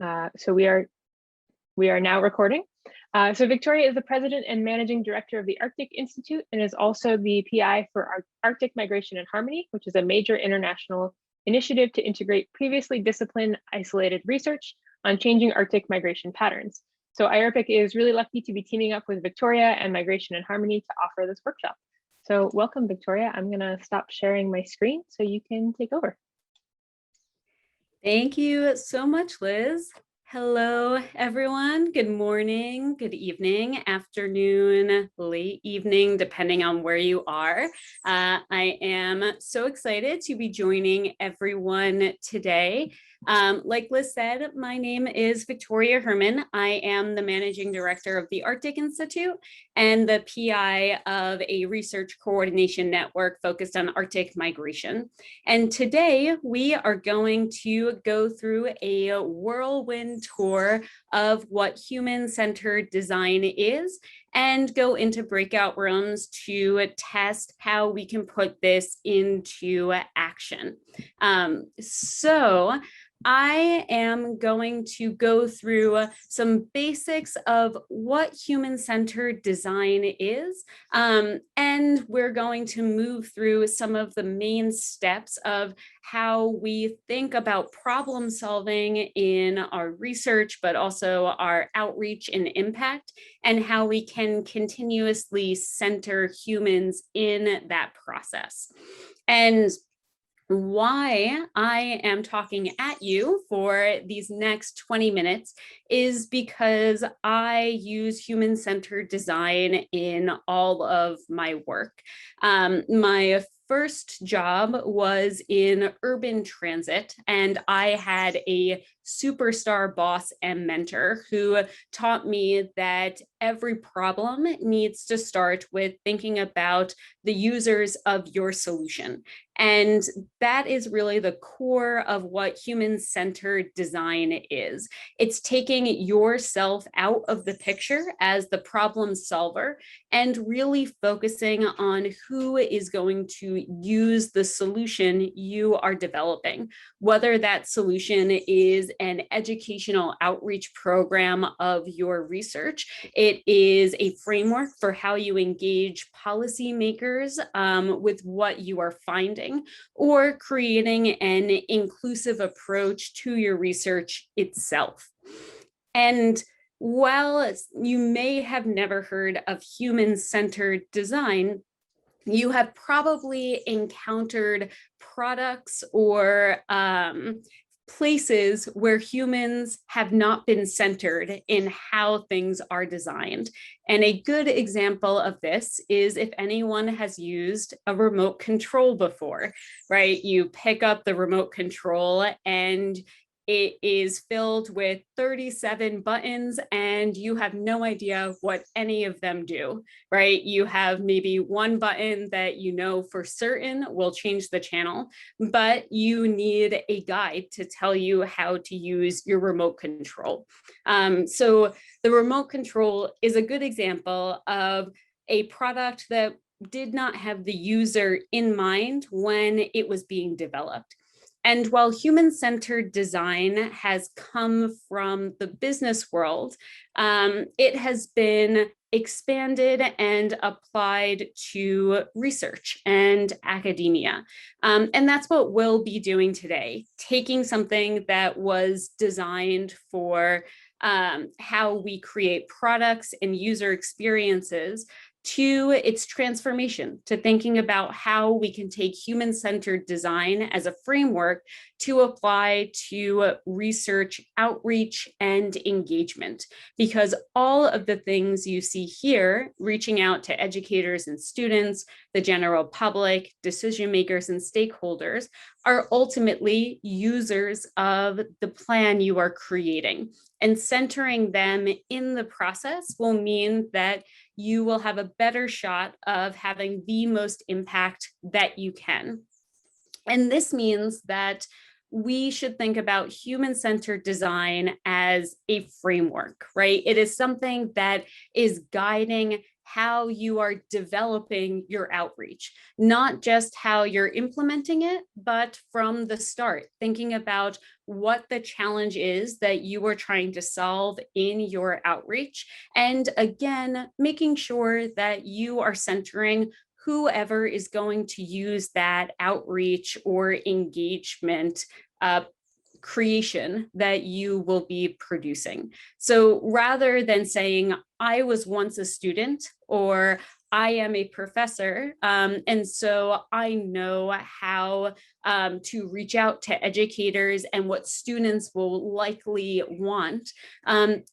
So we are now recording. So Victoria is the president and managing director of the Arctic Institute and is also the PI for Arctic Migration and Harmony, which is a major international initiative to integrate previously disciplined isolated research on changing Arctic migration patterns. So IARPC is really lucky to be teaming up with Victoria and Migration and Harmony to offer this workshop. So welcome, Victoria. I'm going to stop sharing my screen so you can take over. Thank you so much, Liz. Hello, everyone. Good morning, good evening, afternoon, late evening, depending on where you are. I am so excited to be joining everyone today. Like Liz said, my name is Victoria Herman. I am the managing director of the Arctic Institute and the PI of a research coordination network focused on Arctic migration. And today we are going to go through a whirlwind tour of what human-centered design is and go into breakout rooms to test how we can put this into action. So I am going to go through some basics of what human-centered design is, and we're going to move through some of the main steps of how we think about problem solving in our research, but also our outreach and impact, and how we can continuously center humans in that process. And why I am talking at you for these next 20 minutes is because I use human-centered design in all of my work. My first job was in urban transit, and I had a superstar boss and mentor who taught me that every problem needs to start with thinking about the users of your solution. And that is really the core of what human-centered design is. It's taking yourself out of the picture as the problem solver and really focusing on who is going to use the solution you are developing, whether that solution is an educational outreach program of your research. It is a framework for how you engage policymakers with what you are finding, or creating an inclusive approach to your research itself. And while you may have never heard of human-centered design, you have probably encountered products or places where humans have not been centered in how things are designed. And a good example of this is if anyone has used a remote control before, right? You pick up the remote control and it is filled with 37 buttons and you have no idea what any of them do, right? You have maybe one button that you know for certain will change the channel, but you need a guide to tell you how to use your remote control. So the remote control is a good example of a product that did not have the user in mind when it was being developed. And while human-centered design has come from the business world, it has been expanded and applied to research and academia. And that's what we'll be doing today, taking something that was designed for how we create products and user experiences to its transformation, to thinking about how we can take human-centered design as a framework to apply to research, outreach, and engagement. Because all of the things you see here, reaching out to educators and students, the general public, decision makers, and stakeholders, are ultimately users of the plan you are creating. And centering them in the process will mean that you will have a better shot of having the most impact that you can. And this means that we should think about human-centered design as a framework, right? It is something that is guiding how you are developing your outreach, not just how you're implementing it, but from the start, thinking about what the challenge is that you are trying to solve in your outreach. And again, making sure that you are centering whoever is going to use that outreach or engagement creation that you will be producing. So rather than saying, I was once a student, or I am a professor, and so I know how to reach out to educators and what students will likely want,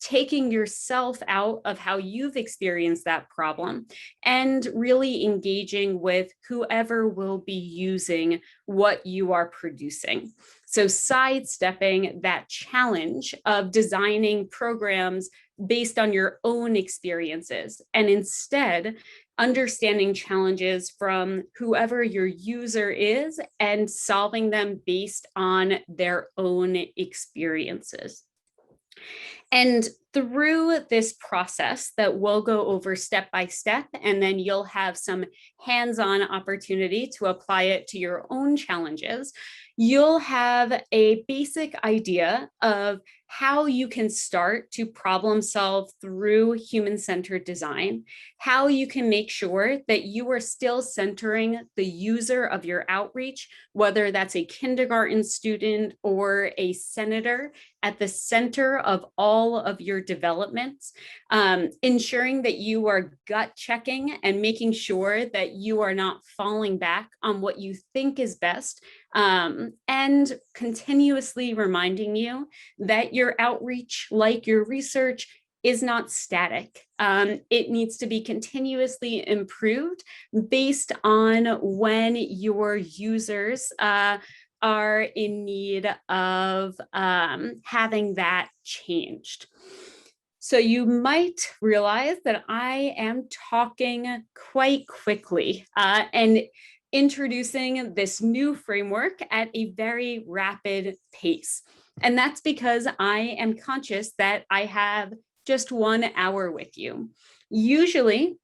taking yourself out of how you've experienced that problem and really engaging with whoever will be using what you are producing. So sidestepping that challenge of designing programs based on your own experiences, and instead understanding challenges from whoever your user is and solving them based on their own experiences. And through this process that we'll go over step by step, and then you'll have some hands-on opportunity to apply it to your own challenges, you'll have a basic idea of how you can start to problem solve through human-centered design, how you can make sure that you are still centering the user of your outreach, whether that's a kindergarten student or a senator, at the center of all of your developments, ensuring that you are gut checking and making sure that you are not falling back on what you think is best, and continuously reminding you that your outreach, like your research, is not static. It needs to be continuously improved based on when your users are in need of having that changed. So you might realize that I am talking quite quickly and introducing this new framework at a very rapid pace. And that's because I am conscious that I have just 1 hour with you. Usually,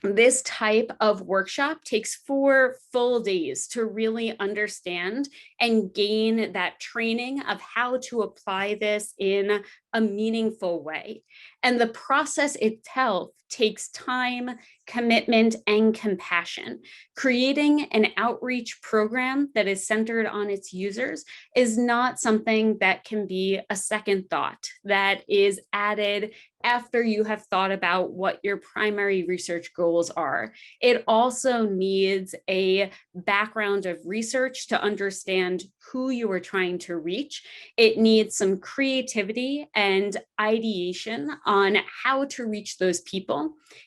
this type of workshop takes 4 full days to really understand and gain that training of how to apply this in a meaningful way. And the process itself takes time, commitment, and compassion. Creating an outreach program that is centered on its users is not something that can be a second thought that is added after you have thought about what your primary research goals are. It also needs a background of research to understand who you are trying to reach. It needs some creativity and ideation on how to reach those people.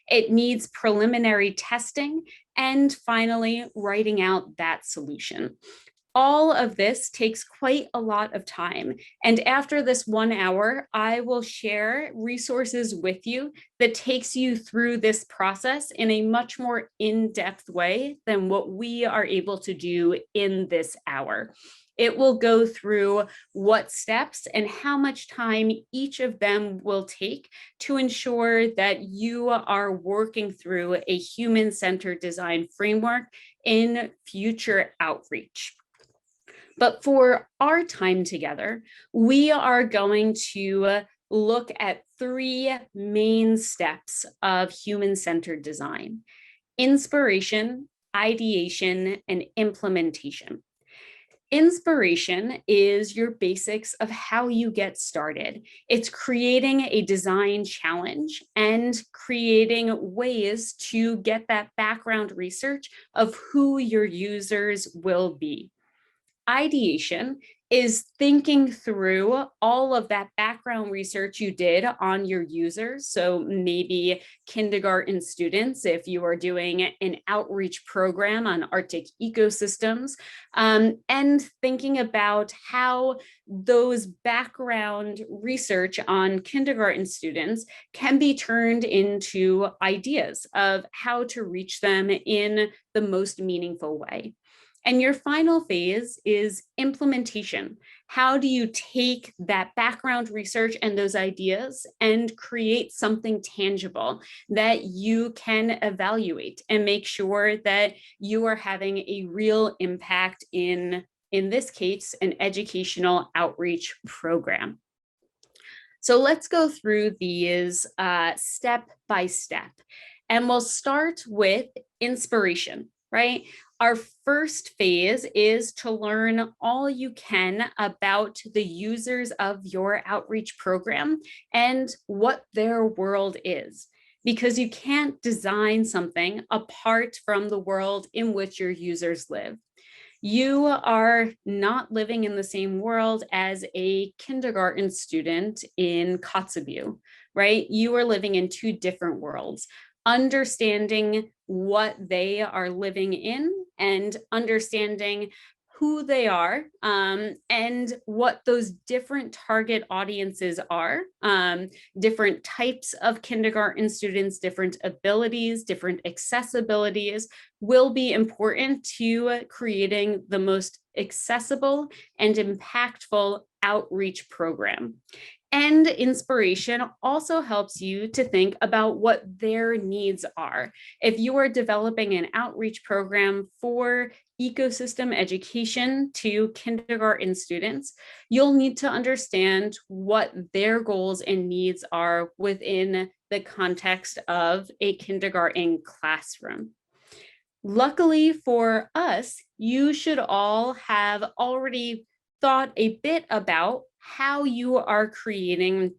It needs preliminary testing, and finally, writing out that solution. All of this takes quite a lot of time. And after this 1 hour, I will share resources with you that takes you through this process in a much more in-depth way than what we are able to do in this hour. It will go through what steps and how much time each of them will take to ensure that you are working through a human-centered design framework in future outreach. But for our time together, we are going to look at 3 main steps of human-centered design: inspiration, ideation, and implementation. Inspiration is your basics of how you get started. It's creating a design challenge and creating ways to get that background research of who your users will be. Ideation is thinking through all of that background research you did on your users. So maybe kindergarten students, if you are doing an outreach program on Arctic ecosystems, and thinking about how those background research on kindergarten students can be turned into ideas of how to reach them in the most meaningful way. And your final phase is implementation. How do you take that background research and those ideas and create something tangible that you can evaluate and make sure that you are having a real impact in this case, an educational outreach program? So let's go through these step by step. And we'll start with inspiration, right? Our first phase is to learn all you can about the users of your outreach program and what their world is, because you can't design something apart from the world in which your users live. You are not living in the same world as a kindergarten student in Kotzebue, right? You are living in two different worlds. Understanding what they are living in and understanding who they are and what those different target audiences are, different types of kindergarten students, different abilities, different accessibilities will be important to creating the most accessible and impactful outreach program. And inspiration also helps you to think about what their needs are. If you are developing an outreach program for ecosystem education to kindergarten students, you'll need to understand what their goals and needs are within the context of a kindergarten classroom. Luckily for us, you should all have already thought a bit about how you are creating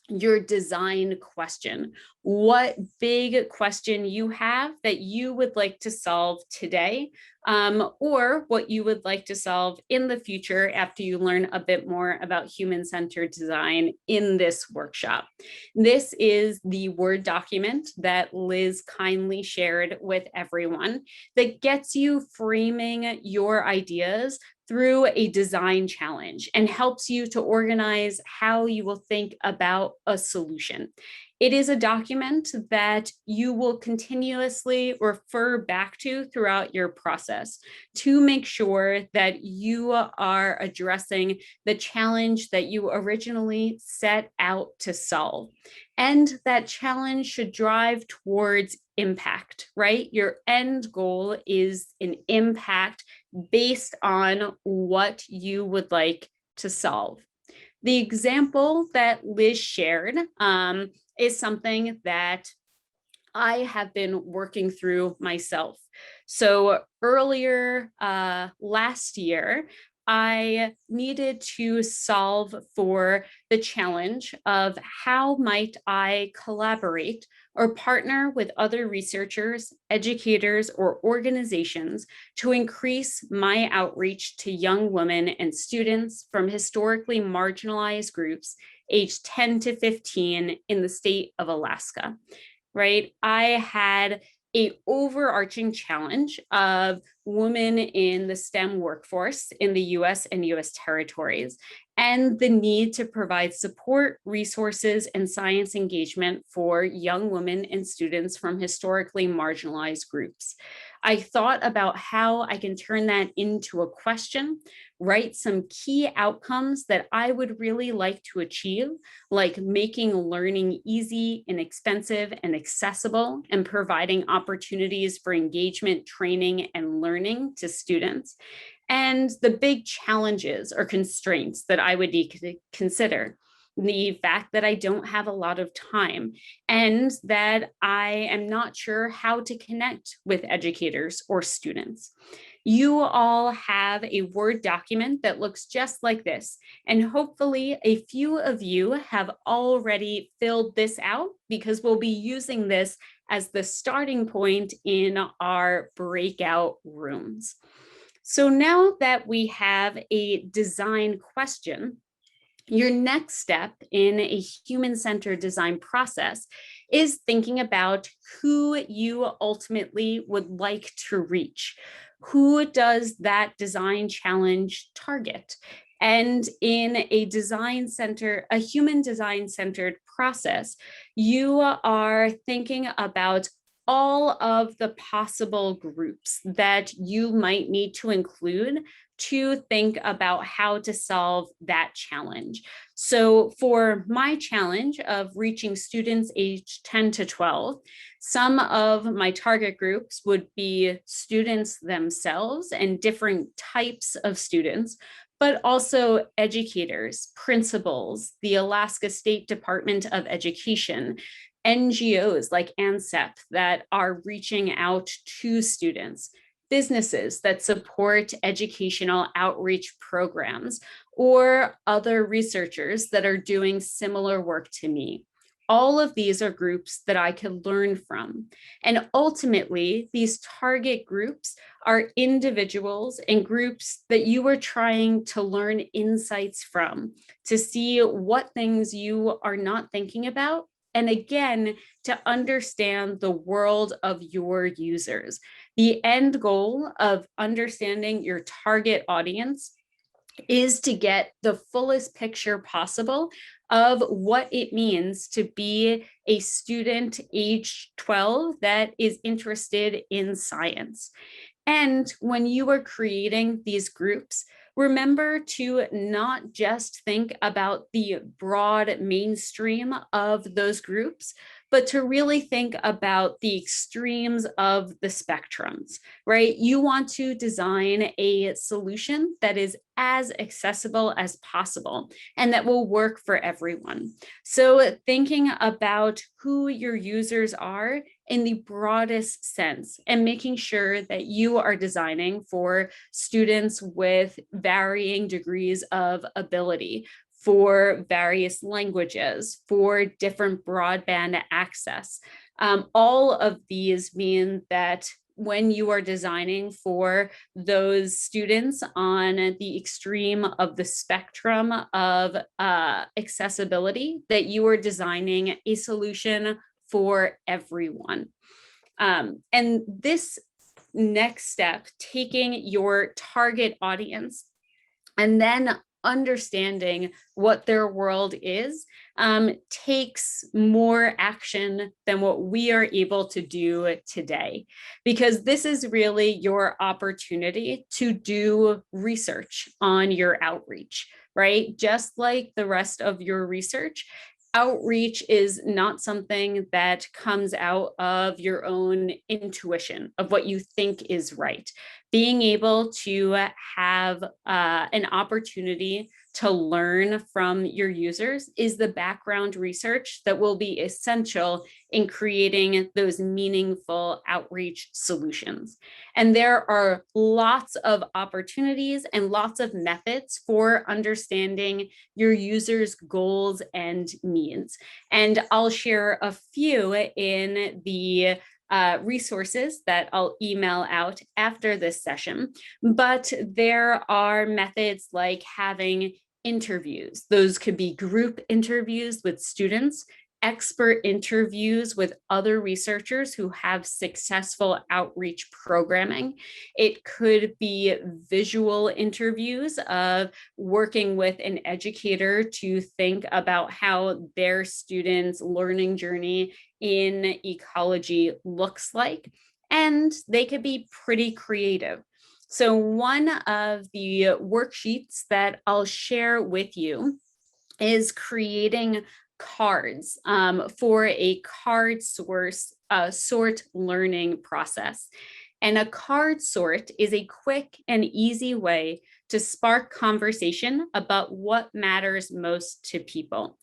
your design question. What big question you have that you would like to solve today, or what you would like to solve in the future after you learn a bit more about human-centered design in this workshop. This is the Word document that Liz kindly shared with everyone that gets you framing your ideas through a design challenge and helps you to organize how you will think about a solution. It is a document that you will continuously refer back to throughout your process to make sure that you are addressing the challenge that you originally set out to solve. And that challenge should drive towards impact, right? Your end goal is an impact based on what you would like to solve. The example that Liz shared is something that I have been working through myself. So earlier last year, I needed to solve for the challenge of how might I collaborate or partner with other researchers, educators, or organizations to increase my outreach to young women and students from historically marginalized groups aged 10 to 15 in the state of Alaska, right? I had an overarching challenge of women in the STEM workforce in the US and US territories, and the need to provide support, resources, and science engagement for young women and students from historically marginalized groups. I thought about how I can turn that into a question, write some key outcomes that I would really like to achieve, like making learning easy, inexpensive, and accessible, and providing opportunities for engagement, training, and learning to students. And the big challenges or constraints that I would need to consider. The fact that I don't have a lot of time and that I am not sure how to connect with educators or students. You all have a Word document that looks just like this, and hopefully a few of you have already filled this out because we'll be using this as the starting point in our breakout rooms. So now that we have a design question, your next step in a human-centered design process is thinking about who you ultimately would like to reach. Who does that design challenge target? And in a human design-centered process, you are thinking about all of the possible groups that you might need to include to think about how to solve that challenge. So for my challenge of reaching students aged 10 to 12, some of my target groups would be students themselves and different types of students, but also educators, principals, the Alaska State Department of Education, NGOs like ANSEP that are reaching out to students, businesses that support educational outreach programs, or other researchers that are doing similar work to me. All of these are groups that I can learn from. And ultimately, these target groups are individuals and groups that you are trying to learn insights from, to see what things you are not thinking about, and again, to understand the world of your users. The end goal of understanding your target audience is to get the fullest picture possible of what it means to be a student age 12 that is interested in science. And when you are creating these groups, remember to not just think about the broad mainstream of those groups, but to really think about the extremes of the spectrums, right? You want to design a solution that is as accessible as possible and that will work for everyone. So thinking about who your users are in the broadest sense and making sure that you are designing for students with varying degrees of ability, for various languages, for different broadband access. All of these mean that when you are designing for those students on the extreme of the spectrum of accessibility, that you are designing a solution for everyone. And this next step, taking your target audience and then understanding what their world is, takes more action than what we are able to do today, because this is really your opportunity to do research on your outreach, right? Just like the rest of your research, outreach is not something that comes out of your own intuition of what you think is right. Being able to have an opportunity to learn from your users is the background research that will be essential in creating those meaningful outreach solutions. And there are lots of opportunities and lots of methods for understanding your users' goals and needs. And I'll share a few in the resources that I'll email out after this session, but there are methods like having interviews. Those could be group interviews with students, expert interviews with other researchers who have successful outreach programming. It could be visual interviews of working with an educator to think about how their students' learning journey in ecology looks like, and they could be pretty creative. So one of the worksheets that I'll share with you is creating cards for a card sort learning process. And a card sort is a quick and easy way to spark conversation about what matters most to people.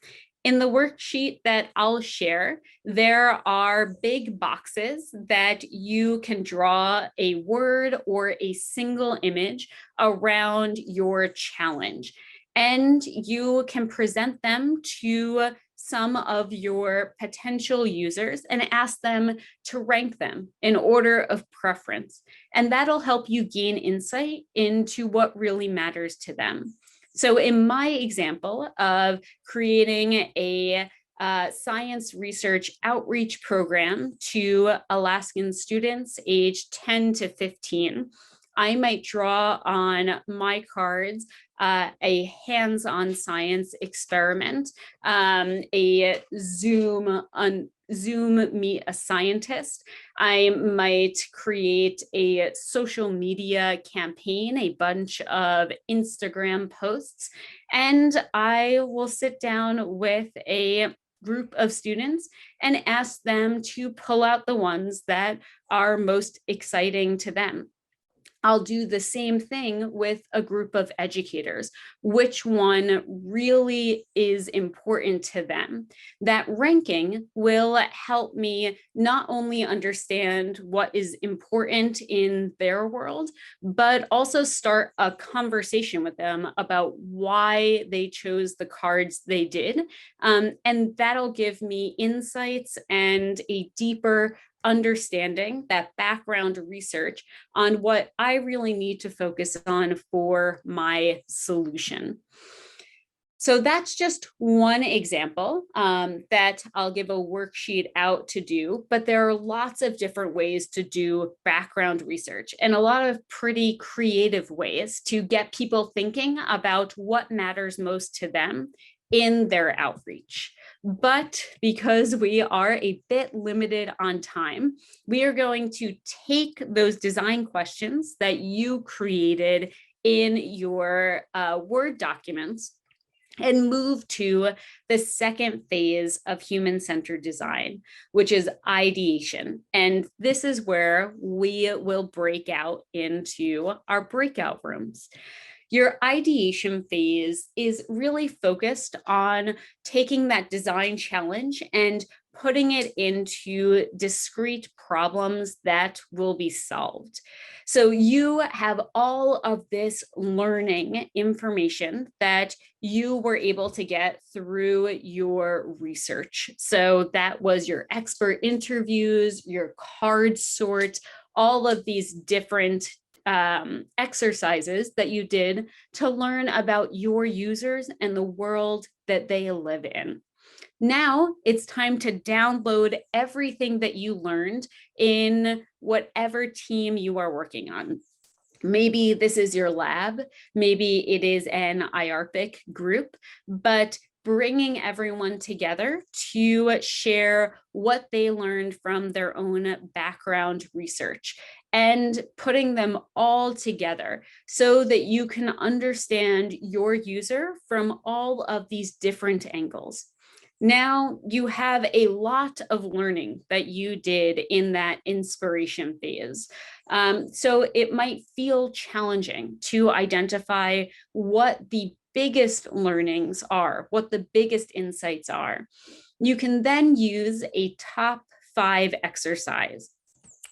In the worksheet that I'll share, there are big boxes that you can draw a word or a single image around your challenge. And you can present them to some of your potential users and ask them to rank them in order of preference. And that'll help you gain insight into what really matters to them. So in my example of creating a science research outreach program to Alaskan students aged 10 to 15, I might draw on my cards a hands-on science experiment, a Zoom meet a scientist. I might create a social media campaign, a bunch of Instagram posts, and I will sit down with a group of students and ask them to pull out the ones that are most exciting to them. I'll do the same thing with a group of educators. Which one really is important to them? That ranking will help me not only understand what is important in their world, but also start a conversation with them about why they chose the cards they did. And that'll give me insights and a deeper understanding, that background research on what I really need to focus on for my solution. So that's just one example that I'll give a worksheet out to do, but there are lots of different ways to do background research and a lot of pretty creative ways to get people thinking about what matters most to them in their outreach. But because we are a bit limited on time, we are going to take those design questions that you created in your Word documents and move to the second phase of human-centered design, which is ideation. And this is where we will break out into our breakout rooms. Your ideation phase is really focused on taking that design challenge and putting it into discrete problems that will be solved. So you have all of this learning information that you were able to get through your research. So that was your expert interviews, your card sort, all of these different exercises that you did to learn about your users and the world that they live in. Now it's time to download everything that you learned in whatever team you are working on. Maybe this is your lab, maybe it is an IARPC group, but bringing everyone together to share what they learned from their own background research and putting them all together so that you can understand your user from all of these different angles. Now you have a lot of learning that you did in that inspiration phase. So it might feel challenging to identify what the biggest learnings are, what the biggest insights are. You can then use a top 5 exercise,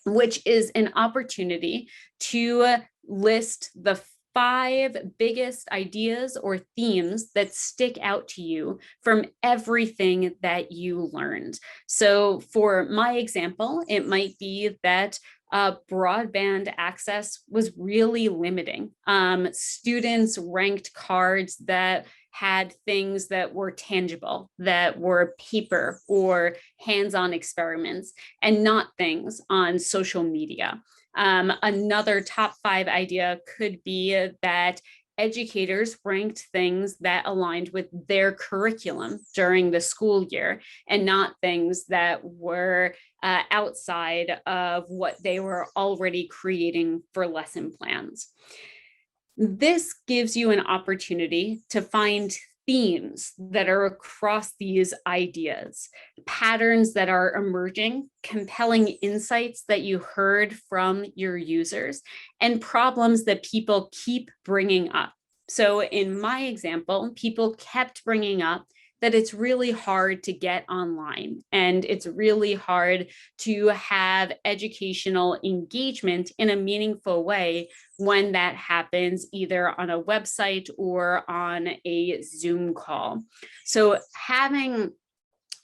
which is an opportunity to list the 5 biggest ideas or themes that stick out to you from everything that you learned. So for my example, it might be that broadband access was really limiting. Students ranked cards that had things that were tangible, that were paper or hands-on experiments, and not things on social media. Another top 5 idea could be that educators ranked things that aligned with their curriculum during the school year and not things that were outside of what they were already creating for lesson plans. This gives you an opportunity to find themes that are across these ideas, patterns that are emerging, compelling insights that you heard from your users, and problems that people keep bringing up. So in my example, people kept bringing up that it's really hard to get online and it's really hard to have educational engagement in a meaningful way when that happens either on a website or on a Zoom call. So having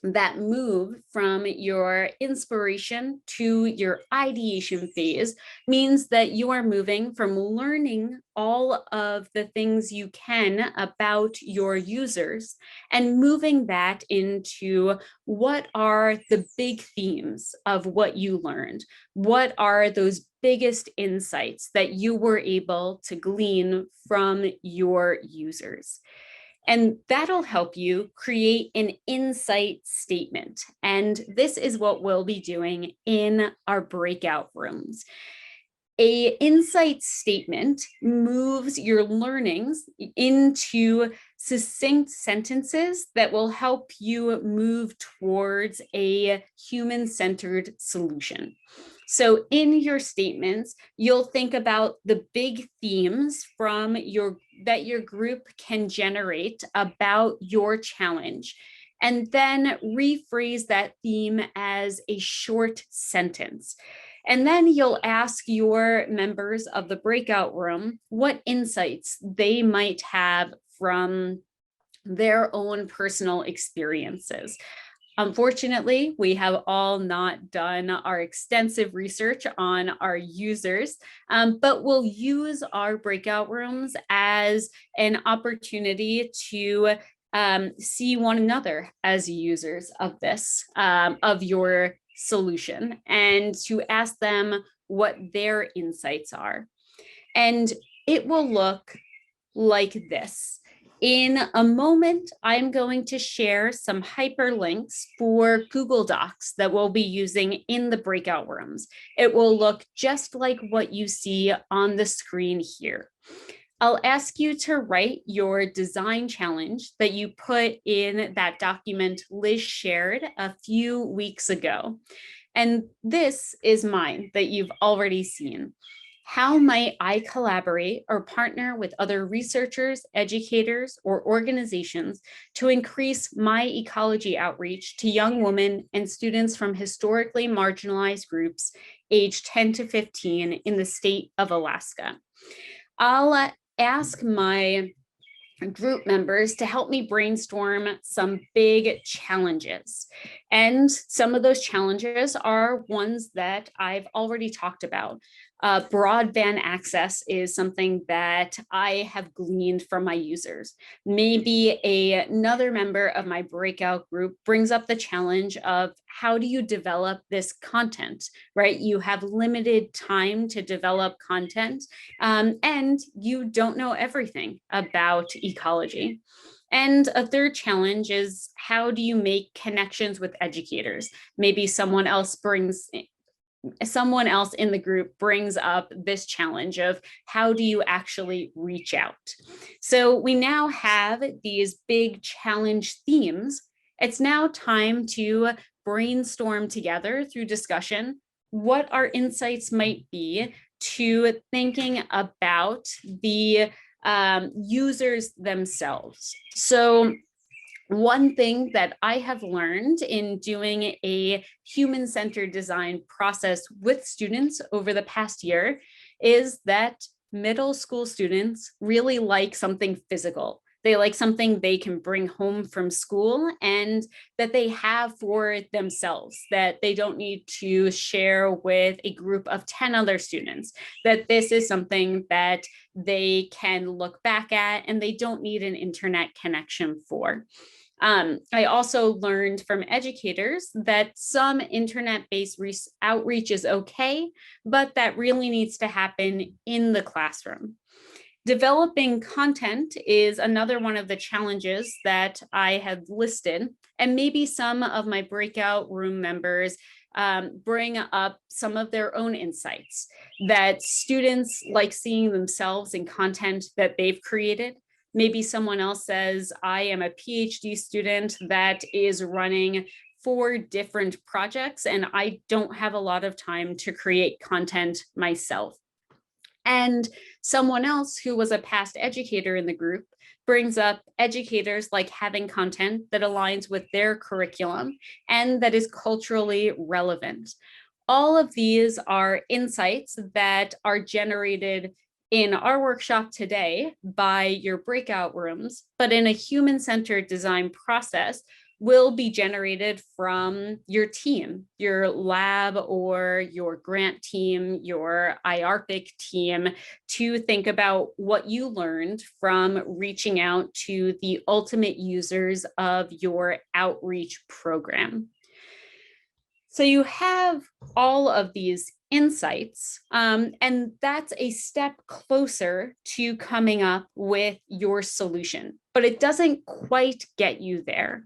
that move from your inspiration to your ideation phase means that you are moving from learning all of the things you can about your users and moving that into what are the big themes of what you learned? What are those biggest insights that you were able to glean from your users. And that'll help you create an insight statement. And this is what we'll be doing in our breakout rooms. An insight statement moves your learnings into succinct sentences that will help you move towards a human-centered solution. So in your statements, you'll think about the big themes from that your group can generate about your challenge, and then rephrase that theme as a short sentence. And then you'll ask your members of the breakout room what insights they might have from their own personal experiences. Unfortunately, we have all not done our extensive research on our users, but we'll use our breakout rooms as an opportunity to see one another as users of this, of your solution, and to ask them what their insights are. And it will look like this. In a moment, I'm going to share some hyperlinks for Google Docs that we'll be using in the breakout rooms. It will look just like what you see on the screen here. I'll ask you to write your design challenge that you put in that document Liz shared a few weeks ago. And this is mine that you've already seen. How might I collaborate or partner with other researchers, educators, or organizations to increase my ecology outreach to young women and students from historically marginalized groups aged 10 to 15 in the state of Alaska? I'll ask my group members to help me brainstorm some big challenges. And some of those challenges are ones that I've already talked about. Broadband access is something that I have gleaned from my users. Maybe another member of my breakout group brings up the challenge of how do you develop this content, right? You have limited time to develop content, and you don't know everything about ecology. And a third challenge is how do you make connections with educators? Maybe someone else in the group brings up this challenge of how do you actually reach out? So we now have these big challenge themes. It's now time to brainstorm together through discussion what our insights might be to thinking about the users themselves. So one thing that I have learned in doing a human-centered design process with students over the past year is that middle school students really like something physical. They like something they can bring home from school and that they have for themselves, that they don't need to share with a group of 10 other students, that this is something that they can look back at and they don't need an internet connection for. I also learned from educators that some internet-based outreach is okay, but that really needs to happen in the classroom. Developing content is another one of the challenges that I have listed, and maybe some of my breakout room members bring up some of their own insights, that students like seeing themselves in content that they've created. Maybe someone else says, I am a PhD student that is running 4 different projects and I don't have a lot of time to create content myself. And someone else who was a past educator in the group brings up educators like having content that aligns with their curriculum and that is culturally relevant. All of these are insights that are generated in our workshop today by your breakout rooms, but in a human-centered design process will be generated from your team, your lab or your grant team, your IARPC team, to think about what you learned from reaching out to the ultimate users of your outreach program. So you have all of these insights. And that's a step closer to coming up with your solution, but it doesn't quite get you there.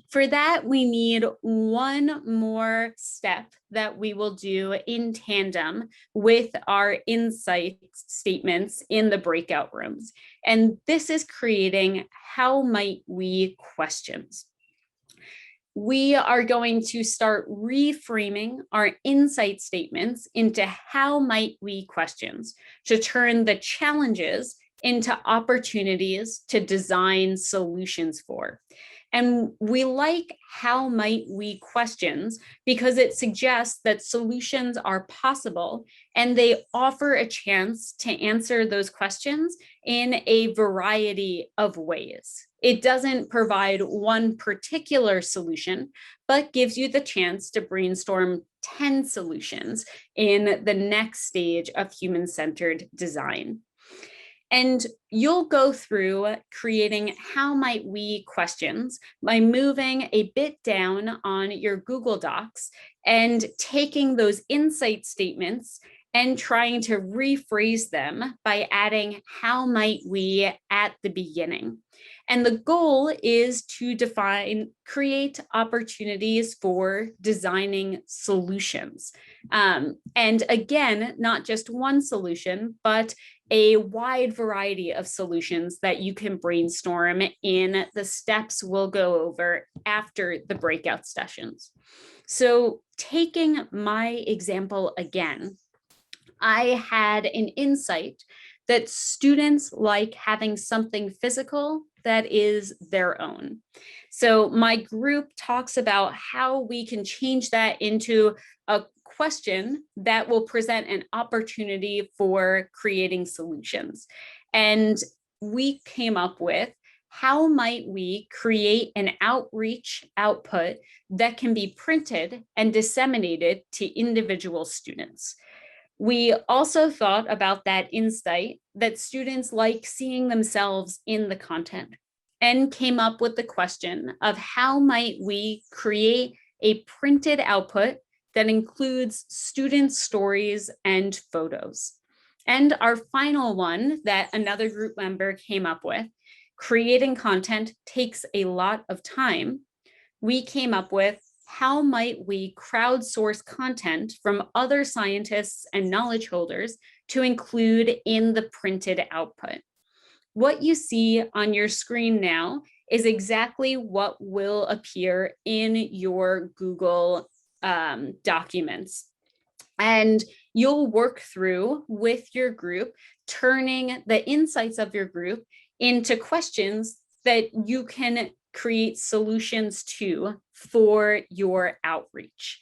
For that, we need one more step that we will do in tandem with our insight statements in the breakout rooms. And this is creating how might we questions. We are going to start reframing our insight statements into how might we questions to turn the challenges into opportunities to design solutions for. And we like how might we questions because it suggests that solutions are possible and they offer a chance to answer those questions in a variety of ways. It doesn't provide one particular solution, but gives you the chance to brainstorm 10 solutions in the next stage of human-centered design. And you'll go through creating how might we questions by moving a bit down on your Google Docs and taking those insight statements and trying to rephrase them by adding how might we at the beginning. And the goal is to create opportunities for designing solutions. And again, not just one solution, but a wide variety of solutions that you can brainstorm in the steps we'll go over after the breakout sessions. So taking my example again, I had an insight that students like having something physical that is their own. So my group talks about how we can change that into a question that will present an opportunity for creating solutions. And we came up with how might we create an outreach output that can be printed and disseminated to individual students. We also thought about that insight that students like seeing themselves in the content and came up with the question of how might we create a printed output that includes student stories and photos. And our final one that another group member came up with, creating content takes a lot of time. We came up with how might we crowdsource content from other scientists and knowledge holders to include in the printed output. What you see on your screen now is exactly what will appear in your Google documents. And you'll work through with your group, turning the insights of your group into questions that you can create solutions to for your outreach.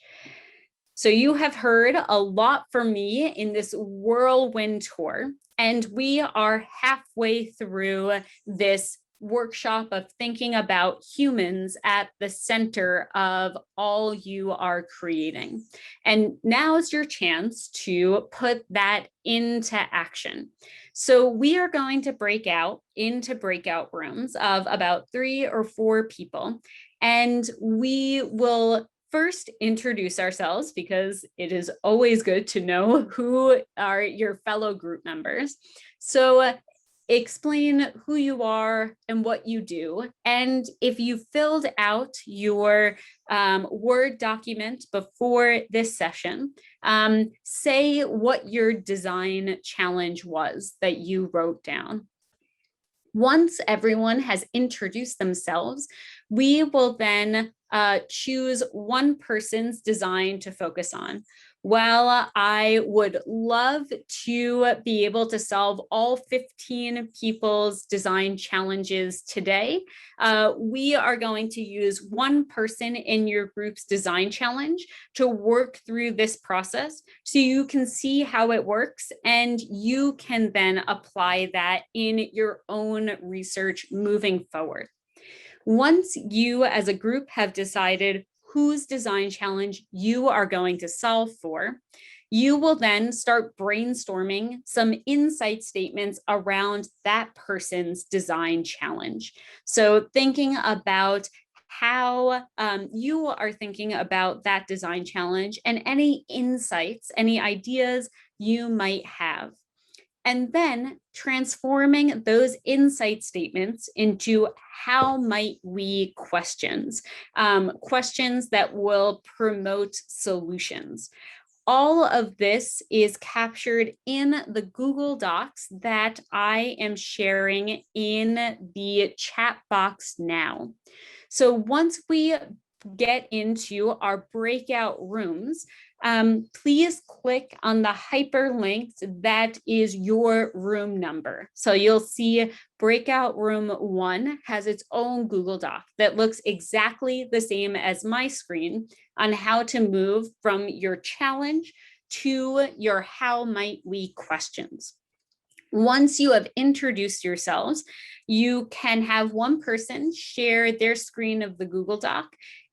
So you have heard a lot from me in this whirlwind tour, and we are halfway through this workshop of thinking about humans at the center of all you are creating. And now is your chance to put that into action. So we are going to break out into breakout rooms of about 3 or 4 people, and we will first introduce ourselves because it is always good to know who are your fellow group members. So explain who you are and what you do. And if you filled out your Word document before this session, say what your design challenge was that you wrote down. Once everyone has introduced themselves, we will then choose one person's design to focus on. While I would love to be able to solve all 15 people's design challenges today, we are going to use one person in your group's design challenge to work through this process so you can see how it works and you can then apply that in your own research moving forward. Once you as a group have decided whose design challenge you are going to solve for, you will then start brainstorming some insight statements around that person's design challenge. So thinking about how you are thinking about that design challenge and any insights, any ideas you might have. And then transforming those insight statements into how might we questions, questions that will promote solutions. All of this is captured in the Google Docs that I am sharing in the chat box now. So once we get into our breakout rooms, please click on the hyperlink that is your room number. So you'll see breakout room 1 has its own Google Doc that looks exactly the same as my screen on how to move from your challenge to your how might we questions. Once you have introduced yourselves, you can have one person share their screen of the Google Doc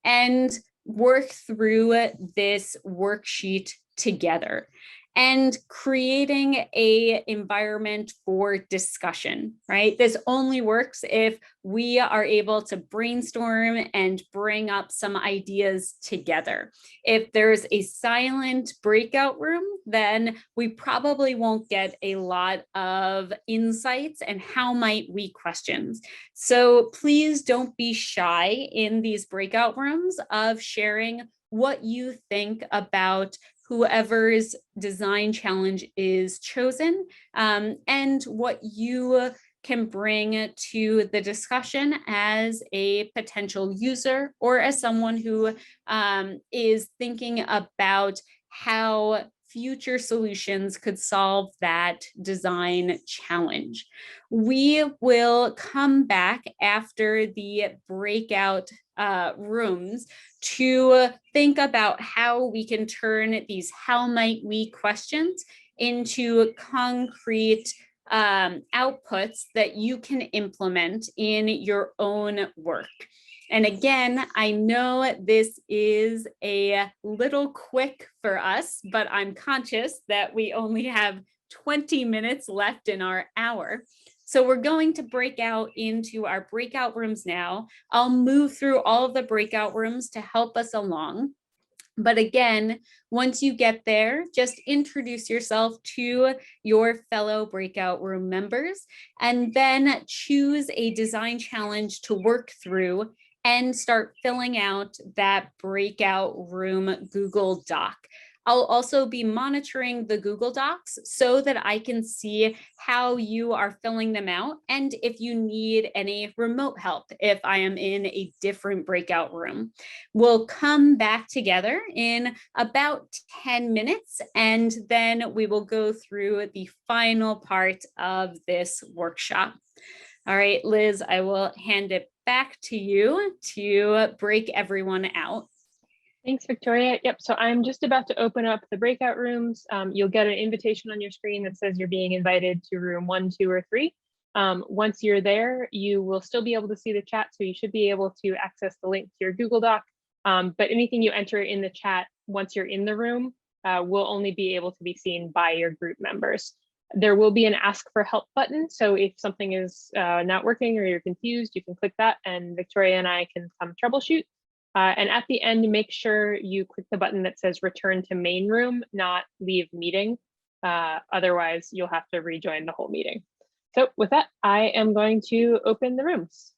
and work through this worksheet together, and creating an environment for discussion, right? This only works if we are able to brainstorm and bring up some ideas together. If there's a silent breakout room, then we probably won't get a lot of insights and how might we questions. So please don't be shy in these breakout rooms of sharing what you think about whoever's design challenge is chosen, and what you can bring to the discussion as a potential user or as someone who is thinking about how future solutions could solve that design challenge. We will come back after the breakout rooms to think about how we can turn these how might we questions into concrete outputs that you can implement in your own work. And again, I know this is a little quick for us, but I'm conscious that we only have 20 minutes left in our hour. So we're going to break out into our breakout rooms now. I'll move through all of the breakout rooms to help us along. But again, once you get there, just introduce yourself to your fellow breakout room members, and then choose a design challenge to work through and start filling out that breakout room Google Doc. I'll also be monitoring the Google Docs so that I can see how you are filling them out and if you need any remote help if I am in a different breakout room. We'll come back together in about 10 minutes, and then we will go through the final part of this workshop. All right, Liz, I will hand it back to you to break everyone out. Thanks, Victoria. Yep, so I'm just about to open up the breakout rooms. You'll get an invitation on your screen that says you're being invited to room 1, 2, or 3. Once you're there, you will still be able to see the chat, so you should be able to access the link to your Google Doc. But anything you enter in the chat once you're in the room will only be able to be seen by your group members. There will be an ask for help button, so if something is not working or you're confused, you can click that and Victoria and I can come troubleshoot. And at the end, make sure you click the button that says return to main room, not leave meeting. Otherwise, you'll have to rejoin the whole meeting. So with that, I am going to open the rooms.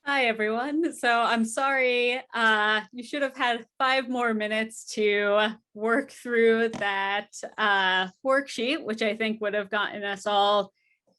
Hi, everyone. So I'm sorry, you should have had 5 more minutes to work through that worksheet, which I think would have gotten us all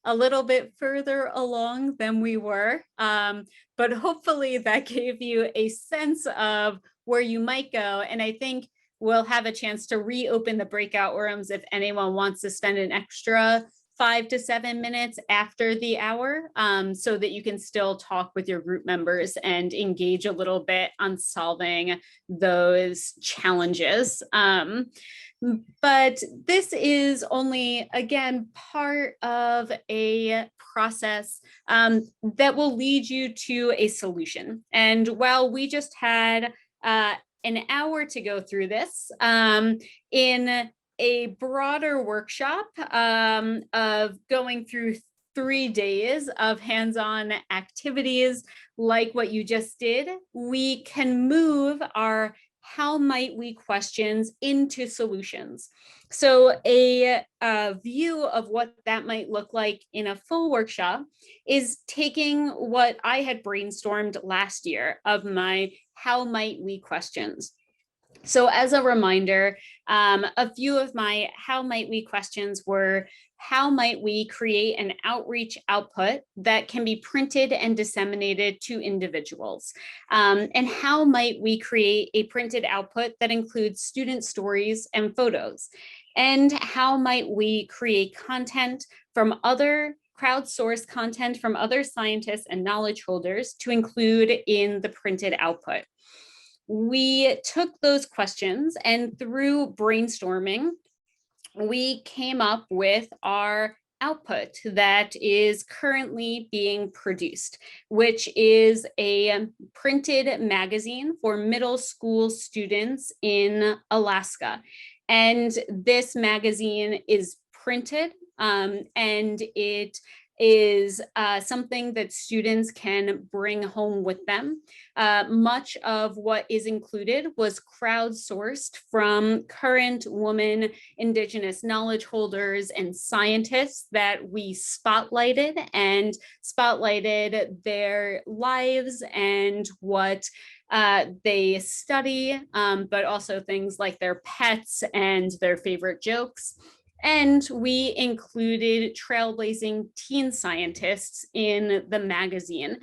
a little bit further along than we were. But hopefully that gave you a sense of where you might go. And I think we'll have a chance to reopen the breakout rooms if anyone wants to spend an extra 5 to 7 minutes after the hour, so that you can still talk with your group members and engage a little bit on solving those challenges. But this is only, again, part of a process that will lead you to a solution. And while we just had an hour to go through this, in a broader workshop of going through 3 days of hands-on activities like what you just did, we can move our how might we questions into solutions. So a view of what that might look like in a full workshop is taking what I had brainstormed last year of my how might we questions. So as a reminder, a few of my how might we questions were, how might we create an outreach output that can be printed and disseminated to individuals? And how might we create a printed output that includes student stories and photos? And how might we create content from other crowdsourced content from other scientists and knowledge holders to include in the printed output? We took those questions, and through brainstorming, we came up with our output that is currently being produced, which is a printed magazine for middle school students in Alaska. And this magazine is printed, and it is something that students can bring home with them. Much of what is included was crowdsourced from current women Indigenous knowledge holders and scientists that we spotlighted their lives and what they study, but also things like their pets and their favorite jokes. And we included trailblazing teen scientists in the magazine,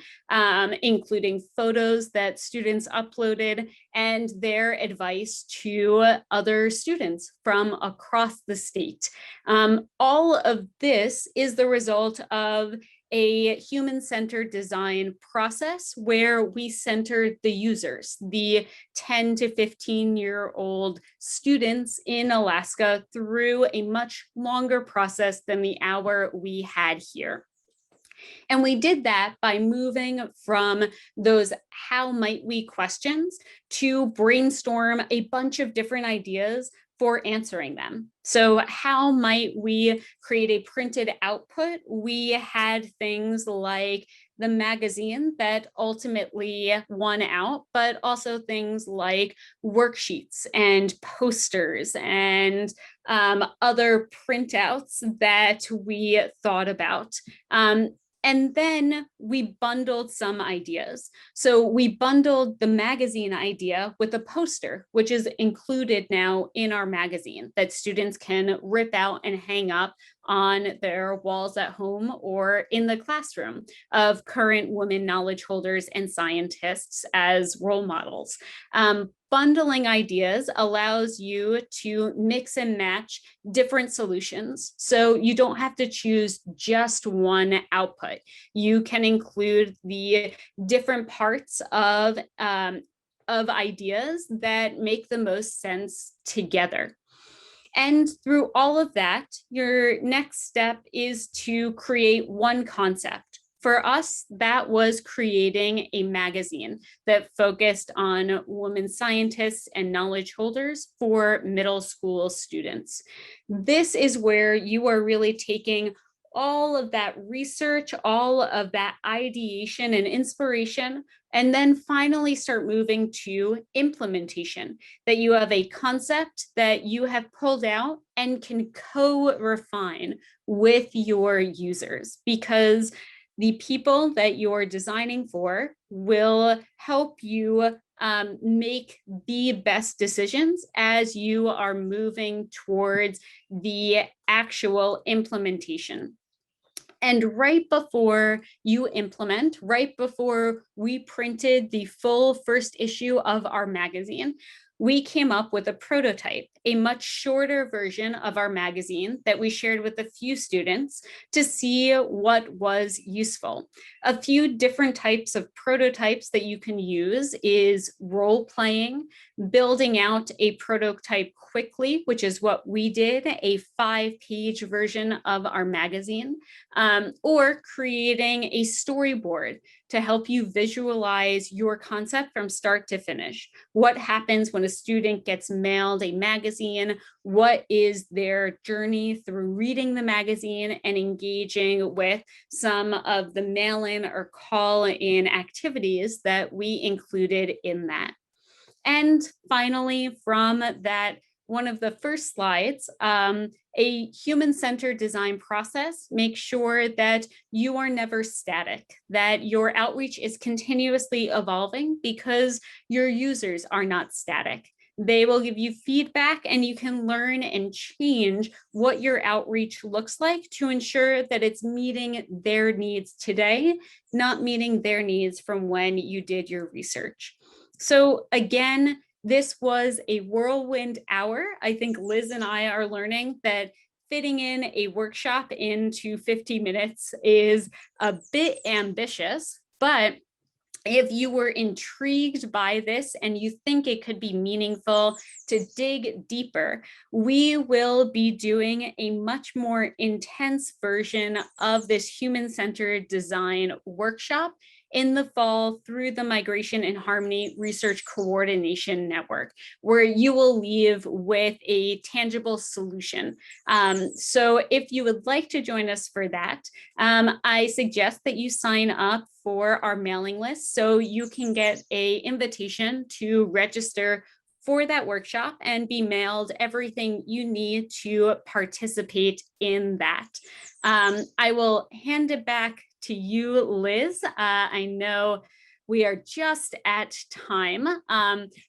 including photos that students uploaded and their advice to other students from across the state. All of this is the result of a human-centered design process where we centered the users, the 10 to 15-year-old students in Alaska, through a much longer process than the hour we had here. And we did that by moving from those how might we questions to brainstorm a bunch of different ideas for answering them. So how might we create a printed output? We had things like the magazine that ultimately won out, but also things like worksheets and posters and other printouts that we thought about. And then we bundled some ideas. So we bundled the magazine idea with a poster, which is included now in our magazine that students can rip out and hang up on their walls at home or in the classroom of current women knowledge holders and scientists as role models. Bundling ideas allows you to mix and match different solutions. So you don't have to choose just one output. You can include the different parts of ideas that make the most sense together. And through all of that, your next step is to create one concept. For us, that was creating a magazine that focused on women scientists and knowledge holders for middle school students. This is where you are really taking all of that research, all of that ideation and inspiration, and then finally start moving to implementation, that you have a concept that you have pulled out and can co-refine with your users, because the people that you're designing for will help you make the best decisions as you are moving towards the actual implementation. And right before you implement, right before we printed the full first issue of our magazine, we came up with a prototype, a much shorter version of our magazine that we shared with a few students to see what was useful. A few different types of prototypes that you can use is role playing, building out a prototype quickly, which is what we did, a 5-page version of our magazine, or creating a storyboard to help you visualize your concept from start to finish. What happens when a a student gets mailed a magazine, what is their journey through reading the magazine and engaging with some of the mail-in or call-in activities that we included in that. And finally, from that, one of the first slides, a human-centered design process. Make sure that you are never static, that your outreach is continuously evolving because your users are not static. They will give you feedback and you can learn and change what your outreach looks like to ensure that it's meeting their needs today, not meeting their needs from when you did your research. So again, this was a whirlwind hour. I think Liz and I are learning that fitting in a workshop into 50 minutes is a bit ambitious, but if you were intrigued by this and you think it could be meaningful to dig deeper, we will be doing a much more intense version of this human-centered design workshop in the fall through the Migration and Harmony Research Coordination Network, where you will leave with a tangible solution. So if you would like to join us for that, I suggest that you sign up for our mailing list so you can get an invitation to register for that workshop and be mailed everything you need to participate in that. I will hand it back to you, Liz. I know we are just at time,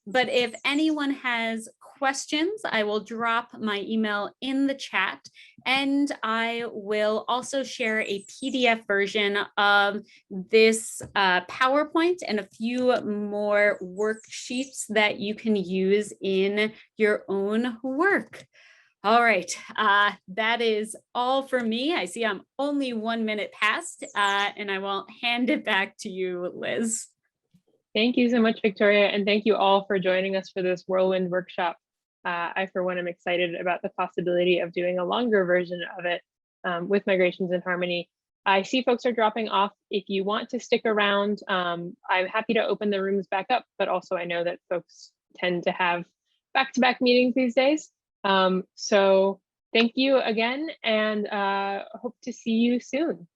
but if anyone has questions, I will drop my email in the chat, and I will also share a PDF version of this PowerPoint and a few more worksheets that you can use in your own work. All right, that is all for me. I see I'm only 1 minute past, and I will hand it back to you, Liz. Thank you so much, Victoria, and thank you all for joining us for this whirlwind workshop. I, for one, am excited about the possibility of doing a longer version of it with Migrations in Harmony. I see folks are dropping off. If you want to stick around, I'm happy to open the rooms back up, but also I know that folks tend to have back-to-back meetings these days. So thank you again, and hope to see you soon.